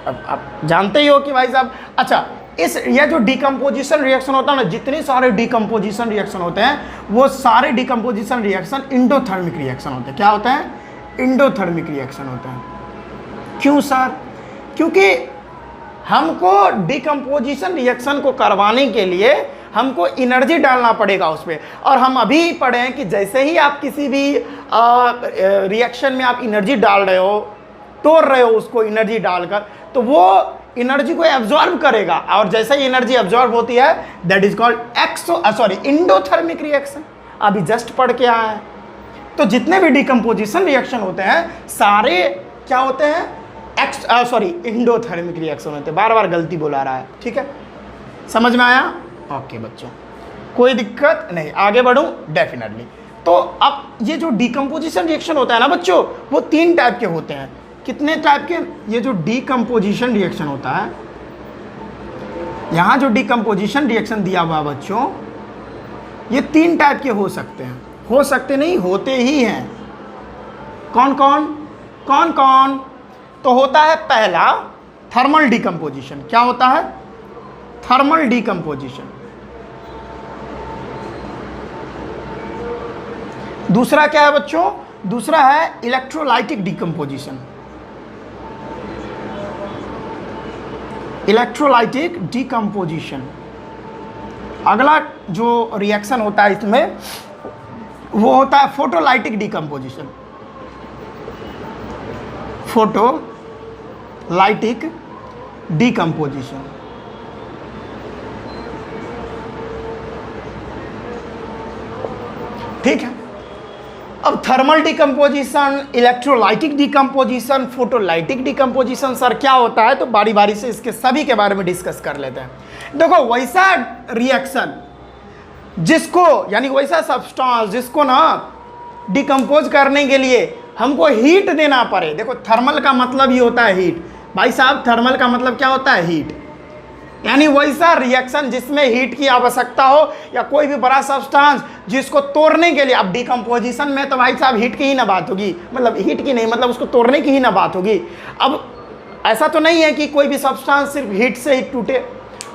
अब आप जानते ही हो कि भाई साहब, अच्छा ये जो डीकम्पोजिशन रिएक्शन होता है ना, जितने सारे डीकम्पोजिशन रिएक्शन होते हैं वो सारे डीकम्पोजिशन रिएक्शन इंडोथर्मिक रिएक्शन होते हैं। क्या होते हैं? इंडोथर्मिक रिएक्शन होते हैं। क्यों सर? क्योंकि हमको डीकम्पोजिशन रिएक्शन को करवाने के लिए हमको एनर्जी डालना पड़ेगा उस पर। और हम अभी पढ़े हैं कि जैसे ही आप किसी भी रिएक्शन में आप एनर्जी डाल रहे हो, तोड़ रहे हो उसको एनर्जी डालकर, तो वो एनर्जी को एब्जॉर्ब करेगा, और जैसे ही एनर्जी एब्जॉर्ब होती है that is called endothermic reaction. अभी जस्ट पढ़ के आया है। तो जितने भी डीकम्पोजिशन रिएक्शन होते हैं सारे क्या होते हैं? इंडोथर्मिक रिएक्शन होते हैं। बार बार गलती बोला रहा है, ठीक है, समझ में आया? ओके बच्चों, कोई दिक्कत नहीं, आगे बढ़ूं डेफिनेटली। तो अब ये जो डीकम्पोजिशन रिएक्शन होता है ना बच्चों, वो 3 टाइप के होते हैं। कितने टाइप के? ये जो डीकम्पोजिशन रिएक्शन होता है, यहाँ जो डीकम्पोजिशन रिएक्शन दिया हुआ बच्चों, ये 3 टाइप के हो सकते हैं। हो सकते नहीं, होते ही हैं। कौन कौन? तो होता है पहला थर्मल डीकम्पोजिशन। क्या होता है? Thermal decomposition. दूसरा क्या है बच्चों? दूसरा है इलेक्ट्रोलाइटिक डीकम्पोजिशन। Electrolytic decomposition. अगला जो रिएक्शन होता है इसमें वो होता है फोटोलाइटिक डीकम्पोजिशन। फोटोलाइटिक डीकम्पोजिशन, ठीक है। अब thermal decomposition, electrolytic decomposition, photolytic decomposition sir क्या होता है? तो बारी बारी से इसके सभी के बारे में डिस्कस कर लेते हैं। देखो वैसा रिएक्शन जिसको, यानी वैसा सब्सटेंस जिसको ना डिकम्पोज करने के लिए हमको हीट देना पड़े। देखो थर्मल का मतलब ही होता है हीट, भाई साहब, थर्मल का मतलब क्या होता है? हीट। यानी वैसा रिएक्शन जिसमें हीट की आवश्यकता हो, या कोई भी बड़ा सब्सटेंस जिसको तोड़ने के लिए, अब डिकम्पोजिशन में तो भाई साहब हीट की ही ना बात होगी, मतलब हीट की नहीं, मतलब उसको तोड़ने की ही ना बात होगी। अब ऐसा तो नहीं है कि कोई भी सब्सटेंस सिर्फ हीट से ही टूटे,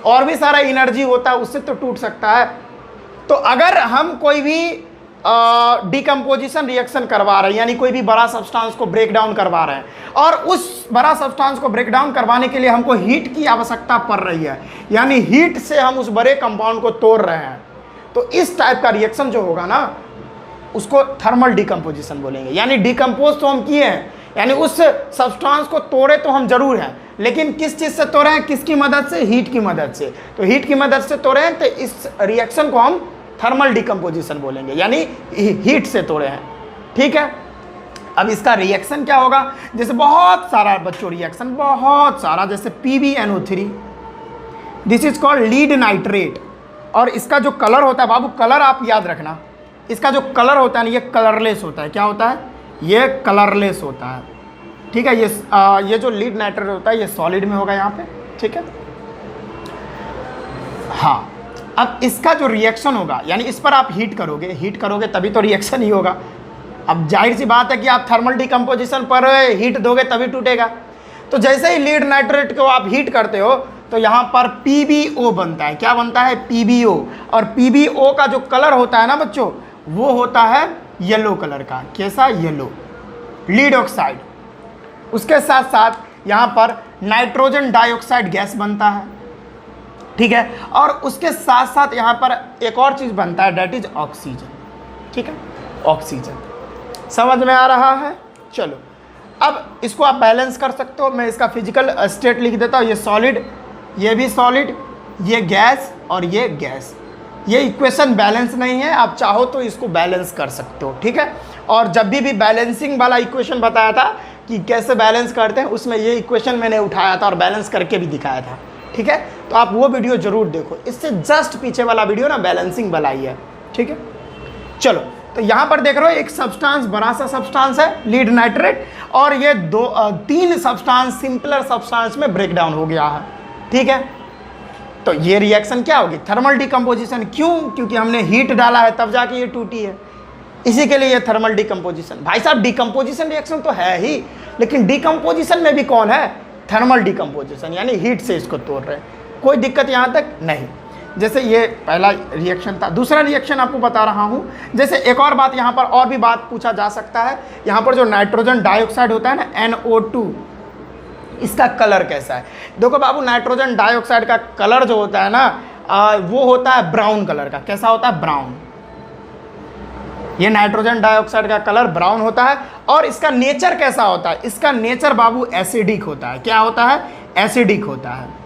और भी सारा एनर्जी होता है, उससे तो टूट सकता है। तो अगर हम कोई भी डिकम्पोजिशन रिएक्शन करवा रहे हैं, यानी कोई भी बड़ा सब्सटेंस को ब्रेक डाउन करवा रहे हैं, और उस बड़ा सब्सटेंस को ब्रेक डाउन करवाने के लिए हमको हीट की आवश्यकता पड़ रही है, यानी हीट से हम उस बड़े कंपाउंड को तोड़ रहे हैं, तो इस टाइप का रिएक्शन जो होगा ना उसको थर्मल डिकम्पोजिशन बोलेंगे। यानी डिकम्पोज तो हम किए हैं, यानी उस सब्सटेंस को तोड़े तो हम जरूर हैं, लेकिन किस चीज़ से तोड़े हैं? किसकी मदद से? हीट की मदद से। तो हीट की मदद से तोड़े हैं, तो इस रिएक्शन को हम थर्मल डिकम्पोजिशन बोलेंगे, यानी हीट से तोड़े हैं, ठीक है। अब इसका रिएक्शन क्या होगा? जैसे बहुत सारा बच्चों रिएक्शन, बहुत सारा, जैसे PbNO3, this is called lead nitrate. और इसका जो कलर होता है बाबू, कलर आप याद रखना, इसका जो कलर होता है ना, ये कलरलेस होता है। क्या होता है? ये कलरलेस होता है, ठीक है। ये जो लीड नाइट्रेट होता है ये सॉलिड में होगा यहाँ पे, ठीक है। हाँ, अब इसका जो रिएक्शन होगा, यानी इस पर आप हीट करोगे तभी तो रिएक्शन ही होगा। अब जाहिर सी बात है कि आप थर्मल डिकम्पोजिशन पर हीट दोगे तभी टूटेगा। तो जैसे ही लीड नाइट्रेट को आप हीट करते हो तो यहाँ पर PbO बनता है। क्या बनता है? PbO। और PbO का जो कलर होता है ना बच्चों, वो होता है येलो कलर का। कैसा? Yellow, lead oxide. उसके साथ साथ यहाँ पर नाइट्रोजन डाइऑक्साइड गैस बनता है, ठीक है। और उसके साथ साथ यहाँ पर एक और चीज़ बनता है, डेट इज ऑक्सीजन, ठीक है, ऑक्सीजन। समझ में आ रहा है? चलो अब इसको आप बैलेंस कर सकते हो। मैं इसका फिजिकल स्टेट लिख देता हूँ। ये सॉलिड, ये भी सॉलिड, ये गैस और ये गैस। ये इक्वेशन बैलेंस नहीं है, आप चाहो तो इसको बैलेंस कर सकते हो, ठीक है। और जब भी बैलेंसिंग वाला इक्वेशन बताया था कि कैसे बैलेंस करते हैं, उसमें ये इक्वेशन मैंने उठाया था और बैलेंस करके भी दिखाया था, ठीक है। तो आप वो वीडियो जरूर देखो। इससे जस्ट पीछे वाला वीडियो ना बैलेंसिंग वाला ही है, ठीक है। चलो तो यहाँ पर देख रहे हो एक सब्सटेंस, बड़ा सा सब्सटेंस है लीड नाइट्रेट, और ये तीन सब्सटेंस सिंपलर सब्सटेंस में ब्रेक डाउन हो गया है, ठीक है। तो ये रिएक्शन क्या होगी? Thermal decomposition. क्यों? क्योंकि हमने हीट डाला है तब जाके ये टूटी है, इसी के लिए ये थर्मल डिकम्पोजिशन। भाई साहब डिकम्पोजिशन रिएक्शन तो है ही, लेकिन डिकम्पोजिशन में भी कौन है? थर्मल डिकम्पोजिशन, यानी हीट से इसको तोड़ रहे हैं। कोई दिक्कत यहाँ तक नहीं। जैसे ये पहला रिएक्शन था। दूसरा रिएक्शन आपको बता रहा हूँ। जैसे एक और बात यहाँ पर और भी बात पूछा जा सकता है। यहाँ पर जो नाइट्रोजन डाइऑक्साइड होता है ना, NO2, इसका कलर कैसा है? देखो बाबू, नाइट्रोजन डाइऑक्साइड का कलर जो होता है ना, वो होता है ब्राउन कलर का। कैसा होता है? ब्राउन। ये नाइट्रोजन डाइऑक्साइड का कलर ब्राउन होता है। और इसका नेचर कैसा होता है? इसका नेचर बाबू एसिडिक होता है। क्या होता है? एसिडिक होता है।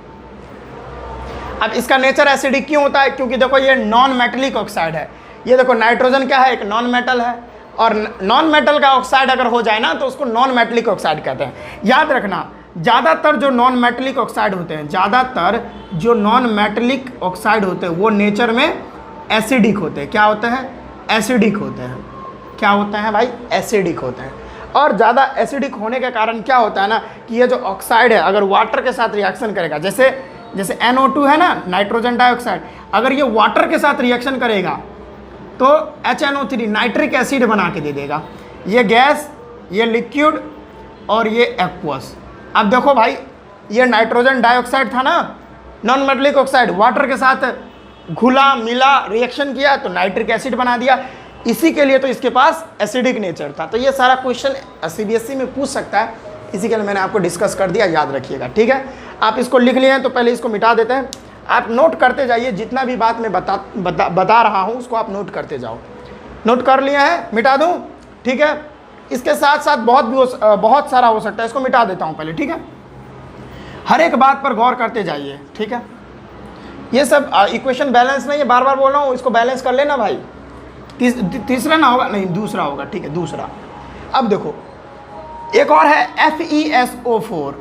अब इसका नेचर एसिडिक क्यों होता है? क्योंकि देखो ये नॉन मेटलिक ऑक्साइड है। ये देखो नाइट्रोजन क्या है? एक नॉन मेटल है, और नॉन मेटल का ऑक्साइड अगर हो जाए ना तो उसको नॉन मेटलिक ऑक्साइड कहते हैं। याद रखना, ज़्यादातर जो नॉन मेटलिक ऑक्साइड होते हैं, ज़्यादातर जो नॉन मेटलिक ऑक्साइड होते हैं वो नेचर में एसिडिक होते हैं। क्या होते हैं? एसिडिक होते हैं। क्या होते हैं भाई? एसिडिक होते हैं। और ज़्यादा एसिडिक होने के कारण क्या होता है ना कि ये जो ऑक्साइड है अगर वाटर के साथ रिएक्शन करेगा, जैसे NO2 है ना, नाइट्रोजन डाइऑक्साइड, अगर ये वाटर के साथ रिएक्शन करेगा तो HNO3 नाइट्रिक एसिड बना के दे देगा। ये गैस, ये लिक्विड और ये एक्वस। अब देखो भाई, ये नाइट्रोजन डाइऑक्साइड था ना, नॉन मेटलिक ऑक्साइड, वाटर के साथ घुला मिला रिएक्शन किया तो नाइट्रिक एसिड बना दिया। इसी के लिए तो इसके पास एसिडिक नेचर था। तो ये सारा क्वेश्चन CBSE में पूछ सकता है, इसी के लिए मैंने आपको डिस्कस कर दिया, याद रखिएगा, ठीक है। आप इसको लिख लिए हैं तो पहले इसको मिटा देते हैं। आप नोट करते जाइए, जितना भी बात मैं बता रहा हूँ उसको आप नोट करते जाओ। नोट कर लिया है? मिटा दूँ? ठीक है। इसके साथ साथ बहुत सारा हो सकता है, इसको मिटा देता हूँ पहले, ठीक है। हर एक बात पर गौर करते जाइए, ठीक है। ये सब इक्वेशन बैलेंस नहीं है, बार बार बोल रहा हूँ, इसको बैलेंस कर लेना भाई। तीसरा ना होगा, नहीं दूसरा होगा, ठीक है, दूसरा। अब देखो एक और है FeSO4,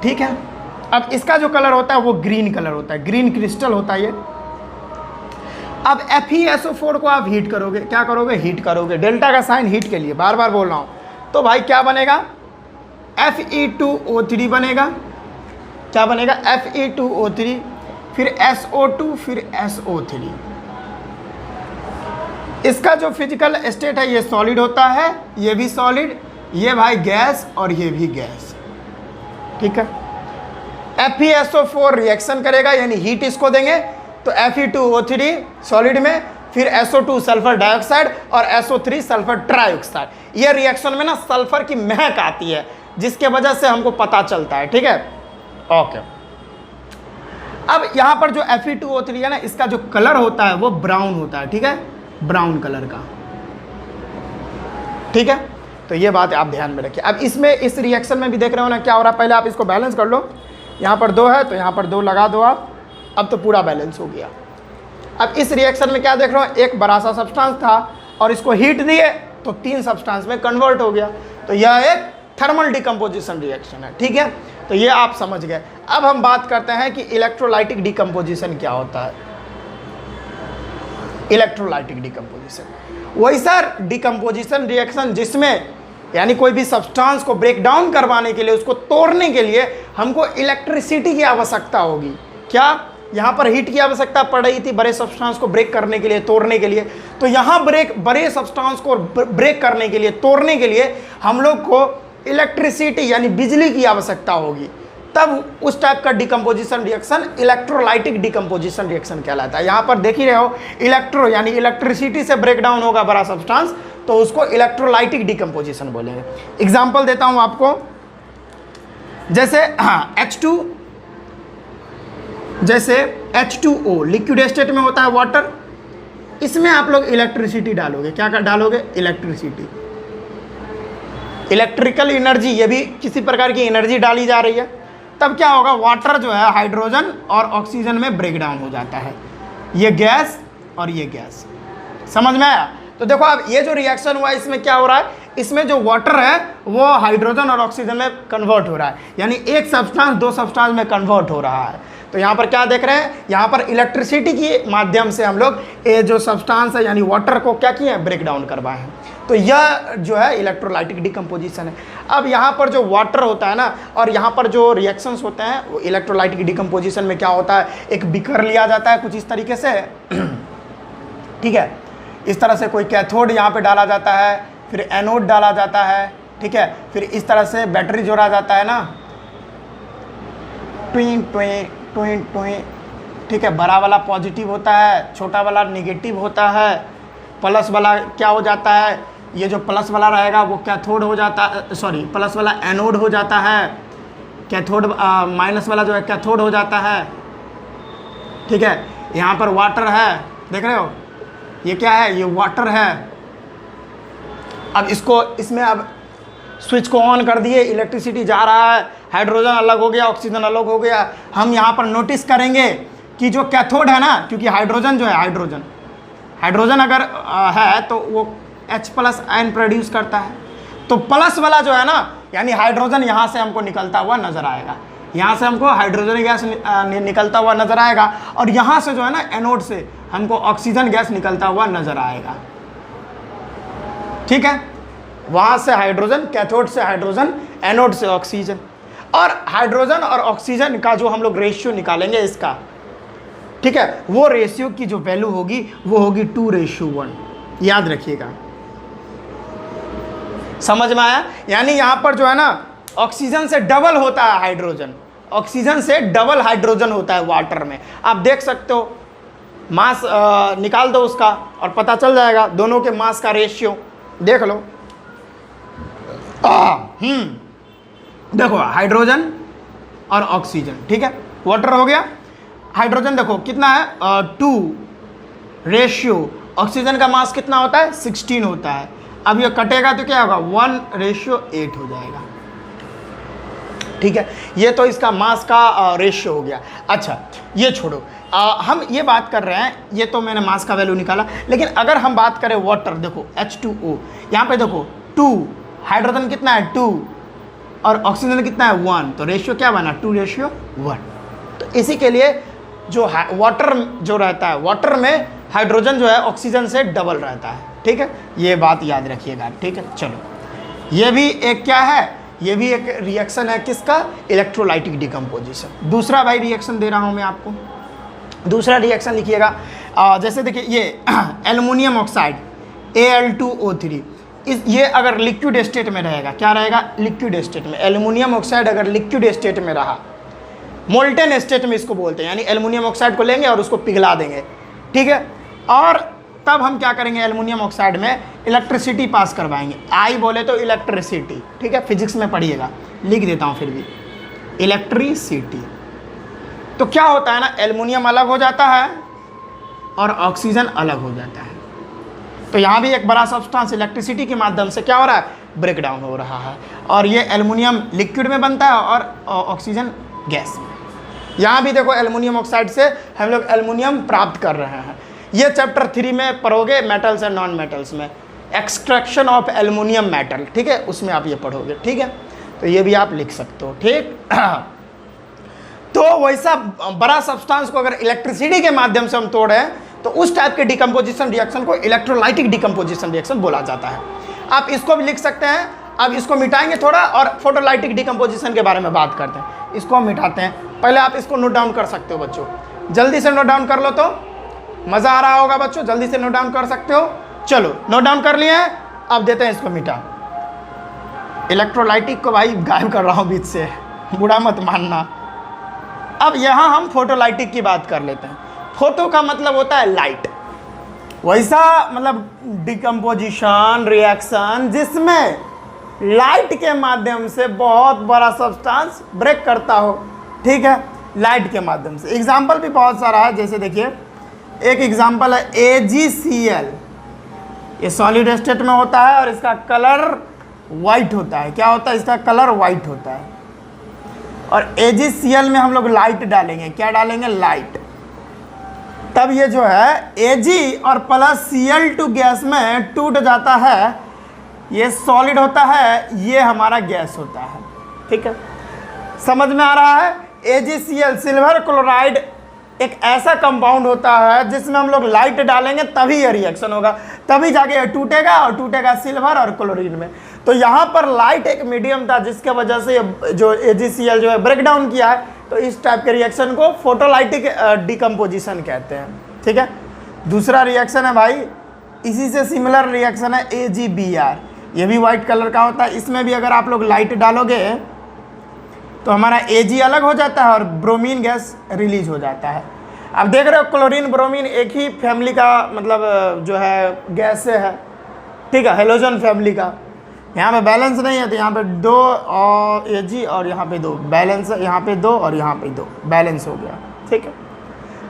ठीक है। अब इसका जो कलर होता है वो ग्रीन कलर होता है, ग्रीन क्रिस्टल होता है ये। अब FeSO4 को आप हीट करोगे, क्या करोगे? हीट करोगे। डेल्टा का साइन हीट के लिए, बार बार बोल रहा हूँ। तो भाई क्या बनेगा? Fe2O3 बनेगा। क्या बनेगा? Fe2O3, फिर SO2, फिर SO3। इसका जो फिजिकल स्टेट है ये सॉलिड होता है, ये भी सॉलिड, ये भाई गैस और ये भी गैस, ठीक है। FeSO4 रिएक्शन करेगा, यानी हीट इसको देंगे तो Fe2O3 सॉलिड में, फिर SO2 सल्फर डाइऑक्साइड और SO3 सल्फर ट्राइऑक्साइड। ये रिएक्शन में ना सल्फर की महक आती है, जिसके वजह से हमको पता चलता है, ठीक है। ओके, अब यहाँ पर जो Fe2O3 है ना, इसका जो कलर होता है वो ब्राउन होता है, ठीक है, ब्राउन कलर का, ठीक है। तो ये बात आप ध्यान में रखिए। अब इसमें इस रिएक्शन में भी देख रहे हो ना क्या हो रहा है। पहले आप इसको बैलेंस कर लो। यहाँ पर 2 है तो यहाँ पर 2 लगा दो आप, अब तो पूरा बैलेंस हो गया। अब इस रिएक्शन में क्या देख रहे हो, एक बड़ा सा सब्सटेंस था और इसको हीट दिए तो 3 सब्सटेंस में कन्वर्ट हो गया। तो यह एक थर्मल डिकम्पोजिशन रिएक्शन है, ठीक है। तो ये आप समझ गए। अब हम बात करते हैं कि इलेक्ट्रोलाइटिक डिकम्पोजिशन क्या होता है। इलेक्ट्रोलाइटिक डिकम्पोजिशन वही सर डिकम्पोजिशन रिएक्शन जिसमें यानी कोई भी सब्सटेंस को ब्रेक डाउन करवाने के लिए, उसको तोड़ने के लिए हमको इलेक्ट्रिसिटी की आवश्यकता होगी। क्या यहाँ पर हीट की आवश्यकता पड़ रही थी बड़े सब्सटेंस को ब्रेक करने के लिए, तोड़ने के लिए। तो यहाँ बड़े सब्सटेंस को ब्रेक करने के लिए, तोड़ने के लिए हम लोग को इलेक्ट्रिसिटी यानी बिजली की आवश्यकता होगी। तब उस टाइप का decomposition reaction electrolytic decomposition reaction कहलाता है। यहाँ पर देख ही रहे हो, इलेक्ट्रो यानी इलेक्ट्रिसिटी से ब्रेक डाउन होगा बड़ा सब्सटेंस, तो उसको इलेक्ट्रोलाइटिक डिकम्पोजिशन बोलेंगे। एग्जाम्पल देता हूँ आपको, जैसे H2, जैसे H2O लिक्विड स्टेट में होता है वाटर, इसमें आप लोग इलेक्ट्रिसिटी डालोगे। क्या डालोगे? इलेक्ट्रिसिटी, इलेक्ट्रिकल एनर्जी, ये भी किसी प्रकार की एनर्जी डाली जा रही है। तब क्या होगा? वाटर जो है हाइड्रोजन और ऑक्सीजन में ब्रेक डाउन हो जाता है, ये गैस और ये गैस। समझ में आया? तो देखो अब ये जो रिएक्शन हुआ इसमें क्या हो रहा है, इसमें जो वाटर है वो हाइड्रोजन और ऑक्सीजन में कन्वर्ट हो रहा है, यानी एक सब्सटेंस दो सब्सटेंस में कन्वर्ट हो रहा है। तो यहाँ पर क्या देख रहे हैं, यहाँ पर इलेक्ट्रिसिटी के माध्यम से हम लोग ये जो सब्सटेंस है यानी वाटर को क्या किए हैं? ब्रेक डाउन करवाए हैं। तो यह जो है इलेक्ट्रोलाइटिक डिकम्पोजिशन है। अब यहाँ पर जो वाटर होता है ना, और यहाँ पर जो रिएक्शंस होते हैं वो इलेक्ट्रोलाइटिक डिकम्पोजिशन में क्या होता है, एक बीकर लिया जाता है कुछ इस तरीके से, ठीक है, इस तरह से कोई कैथोड यहाँ पे डाला जाता है, फिर एनोड डाला जाता है, ठीक है, फिर इस तरह से बैटरी जोड़ा जाता है ना, ट्विन ट्विन ट्विन ट्विन, ठीक है, बड़ा वाला पॉजिटिव होता है, छोटा वाला नेगेटिव होता है, प्लस वाला क्या हो जाता है, ये जो प्लस वाला रहेगा वो कैथोड हो जाता है, सॉरी प्लस वाला एनोड हो जाता है, कैथोड माइनस वाला जो है कैथोड हो जाता है, ठीक है। यहाँ पर वाटर है, देख रहे हो, ये क्या है? ये वाटर है। अब इसको इसमें अब स्विच को ऑन कर दिए, इलेक्ट्रिसिटी जा रहा है, हाइड्रोजन अलग हो गया, ऑक्सीजन अलग हो गया। हम यहाँ पर नोटिस करेंगे कि जो कैथोड है ना, क्योंकि हाइड्रोजन जो है हाइड्रोजन अगर है तो वो H+ आयन प्रोड्यूस करता है, तो प्लस वाला जो है ना यानी हाइड्रोजन यहाँ से हमको निकलता हुआ नजर आएगा, यहाँ से हमको हाइड्रोजन गैस निकलता हुआ नजर आएगा, और यहाँ से जो है ना एनोड से हमको ऑक्सीजन गैस निकलता हुआ नजर आएगा, ठीक है। वहाँ से हाइड्रोजन, कैथोड से हाइड्रोजन, एनोड से ऑक्सीजन, और हाइड्रोजन और ऑक्सीजन का जो हम लोग रेशियो निकालेंगे इसका, ठीक है, वो रेशियो की जो वैल्यू होगी वो होगी 2:1, याद रखिएगा। समझ में आया? यानी यहाँ पर जो है ना ऑक्सीजन से डबल होता है हाइड्रोजन, ऑक्सीजन से डबल हाइड्रोजन होता है वाटर में। आप देख सकते हो, मास निकाल दो उसका और पता चल जाएगा दोनों के मास का रेशियो, देख लो। देखो हाइड्रोजन और ऑक्सीजन, ठीक है, वाटर हो गया। हाइड्रोजन देखो कितना है, 2 रेशियो, ऑक्सीजन का मास कितना होता है, 16 होता है। अब ये कटेगा तो क्या होगा, 1:8 हो जाएगा, ठीक है। ये तो इसका मास का रेशियो हो गया। अच्छा ये छोड़ो, हम ये बात कर रहे हैं, ये तो मैंने मास का वैल्यू निकाला, लेकिन अगर हम बात करें वाटर, देखो H2O, यहाँ पे देखो 2, हाइड्रोजन कितना है 2 और ऑक्सीजन कितना है 1, तो रेशियो क्या बना, 2:1। तो इसी के लिए जो वाटर जो रहता है, वाटर में हाइड्रोजन जो है ऑक्सीजन से डबल रहता है, ठीक है, ये बात याद रखिएगा, ठीक है। चलो ये भी एक क्या है, ये भी एक रिएक्शन है किसका, इलेक्ट्रोलाइटिक डिकम्पोजिशन। दूसरा भाई रिएक्शन दे रहा हूँ मैं आपको, दूसरा रिएक्शन लिखिएगा। जैसे देखिए ये एल्युमिनियम ऑक्साइड Al2O3, ये अगर लिक्विड स्टेट में रहेगा, क्या रहेगा, लिक्विड स्टेट में। एल्युमिनियम ऑक्साइड अगर लिक्विड स्टेट में रहा, मोल्टेन स्टेट में इसको बोलते हैं, यानी एल्युमिनियम ऑक्साइड को लेंगे और उसको पिघला देंगे, ठीक है, और तब हम क्या करेंगे, एल्युमिनियम ऑक्साइड में इलेक्ट्रिसिटी पास करवाएंगे। आई बोले तो इलेक्ट्रिसिटी, ठीक है, फिजिक्स में पढ़िएगा, लिख देता हूँ फिर भी, इलेक्ट्रिसिटी। तो क्या होता है ना, एल्युमिनियम अलग हो जाता है और ऑक्सीजन अलग हो जाता है। तो यहाँ भी एक बड़ा सब्सटेंस इलेक्ट्रिसिटी के माध्यम से क्या हो रहा है, ब्रेक डाउन हो रहा है, और ये एल्युमिनियम लिक्विड में बनता है और ऑक्सीजन गैस में। यहाँ भी देखो एल्युमिनियम ऑक्साइड से हम लोग एल्युमिनियम प्राप्त कर रहे हैं। ये चैप्टर 3 में पढ़ोगे, मेटल्स एंड नॉन मेटल्स में, एक्सट्रैक्शन ऑफ एल्युमिनियम मेटल, ठीक है, उसमें आप ये पढ़ोगे, ठीक है। तो ये भी आप लिख सकते हो, ठीक। तो वैसा बड़ा सब्सटेंस को अगर इलेक्ट्रिसिटी के माध्यम से हम तोड़े तो उस टाइप के डिकम्पोजिशन रिएक्शन को इलेक्ट्रोलाइटिक डिकम्पोजिशन रिएक्शन बोला जाता है। आप इसको भी लिख सकते हैं। अब इसको मिटाएंगे थोड़ा और फोटोलाइटिक डिकम्पोजिशन के बारे में बात करते हैं। इसको हम मिटाते हैं, पहले आप इसको नोट डाउन कर सकते हो बच्चों, जल्दी से नोट डाउन कर लो। तो मज़ा आ रहा होगा बच्चों, जल्दी से नोट डाउन कर सकते हो। चलो नोट डाउन कर लिए हैं, अब देते हैं इसको मिटा। इलेक्ट्रोलाइटिक को भाई गायब कर रहा हूँ बीच से, बुरा मत मानना। अब यहाँ हम फोटोलाइटिक की बात कर लेते हैं। फोटो का मतलब होता है लाइट, वैसा मतलब डिकम्पोजिशन रिएक्शन जिसमें लाइट के माध्यम से बहुत बड़ा सब्सटेंस ब्रेक करता हो, ठीक है, लाइट के माध्यम से। एग्जाम्पल भी बहुत सारा है, जैसे देखिए एक एग्जाम्पल है AgCl, ये सॉलिड स्टेट में होता है और इसका कलर वाइट होता है। क्या होता है? इसका कलर वाइट होता है। और AgCl में हम लोग लाइट डालेंगे, क्या डालेंगे? लाइट। तब ये जो है Ag और प्लस Cl2 गैस में टूट जाता है, ये सॉलिड होता है, ये हमारा गैस होता है, ठीक है, समझ में आ रहा है। AgCl सिल्वर क्लोराइड एक ऐसा कंपाउंड होता है जिसमें हम लोग लाइट डालेंगे तभी ये रिएक्शन होगा, तभी जाके ये टूटेगा और टूटेगा सिल्वर और क्लोरीन में। तो यहाँ पर लाइट एक मीडियम था जिसके वजह से जो AgCl जो है ब्रेक डाउन किया है, तो इस टाइप के रिएक्शन को फोटोलाइटिक डिकम्पोजिशन कहते हैं, ठीक है। दूसरा रिएक्शन है भाई, इसी से सिमिलर रिएक्शन है AgBr, ये भी वाइट कलर का होता है। इसमें भी अगर आप लोग लाइट डालोगे तो हमारा Ag अलग हो जाता है और ब्रोमीन गैस रिलीज हो जाता है। अब देख रहे हो क्लोरीन ब्रोमीन एक ही फैमिली का मतलब जो है गैस से है, ठीक है, हेलोजन फैमिली का। यहाँ पे बैलेंस नहीं है तो यहाँ पे 2 और Ag और यहाँ पे 2 बैलेंस है, यहाँ पे 2 और यहाँ पे 2 बैलेंस हो गया, ठीक है।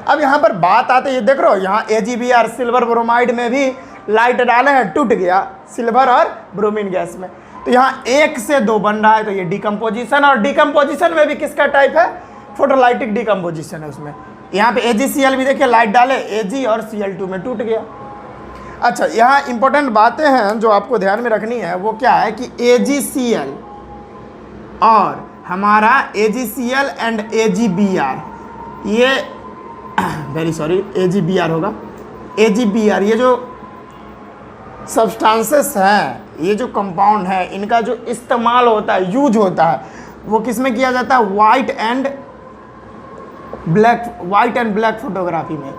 अब यहाँ पर बात आते ये देख रहे हो, यहाँ AgBr सिल्वर ब्रोमाइड में भी लाइट डाले हैं, टूट गया सिल्वर और ब्रोमीन गैस में। तो यहाँ 1 से 2 बन रहा है, तो ये डिकम्पोजिशन। और डिकम्पोजिशन में भी किसका टाइप है? फोटोलाइटिक डिकम्पोजिशन है उसमें। यहाँ पे AgCl भी देखिए लाइट डाले, Ag और Cl2 में टूट गया। अच्छा, यहाँ इंपॉर्टेंट बातें हैं जो आपको ध्यान में रखनी है, वो क्या है कि AgCl और हमारा AgCl एंड AgBr, ये वेरी सॉरी AgBr होगा, AgBr ये जो सब्सटेंसेस हैं, ये जो कंपाउंड है, इनका जो इस्तेमाल होता है, यूज होता है, वो किस में किया जाता है? वाइट एंड ब्लैक फोटोग्राफी में।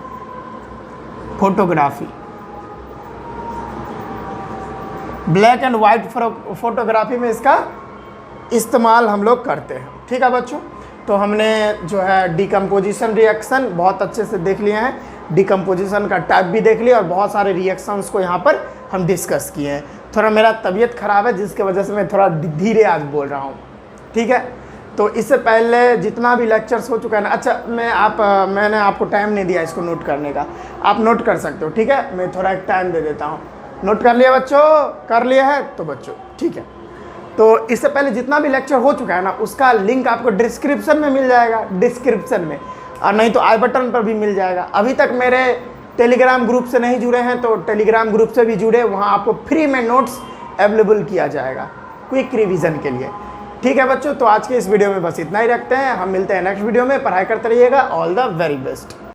ब्लैक एंड वाइट फोटोग्राफी में इसका इस्तेमाल हम लोग करते हैं, ठीक है बच्चों। तो हमने जो है डिकम्पोजिशन रिएक्शन बहुत अच्छे से देख लिए हैं, डिकम्पोजिशन का टाइप भी देख लिया और बहुत सारे रिएक्शंस को यहाँ पर हम डिस्कस किए हैं। थोड़ा मेरा तबीयत ख़राब है जिसके वजह से मैं थोड़ा धीरे आज बोल रहा हूँ, ठीक है। तो इससे पहले जितना भी लेक्चर्स हो चुका है ना, अच्छा मैंने आपको टाइम नहीं दिया इसको नोट करने का, आप नोट कर सकते हो, ठीक है। मैं थोड़ा एक टाइम दे देता हूँ। नोट कर लिया बच्चों? कर लिया है तो बच्चों ठीक है। तो इससे पहले जितना भी लेक्चर हो चुका है ना, उसका लिंक आपको डिस्क्रिप्शन में मिल जाएगा, डिस्क्रिप्शन में, और नहीं तो आई बटन पर भी मिल जाएगा। अभी तक मेरे टेलीग्राम ग्रुप से नहीं जुड़े हैं तो टेलीग्राम ग्रुप से भी जुड़े, वहाँ आपको फ्री में नोट्स अवेलेबल किया जाएगा क्विक रिवीजन के लिए, ठीक है बच्चों। तो आज के इस वीडियो में बस इतना ही रखते हैं, हम मिलते हैं नेक्स्ट वीडियो में। पढ़ाई करते रहिएगा। All the very best.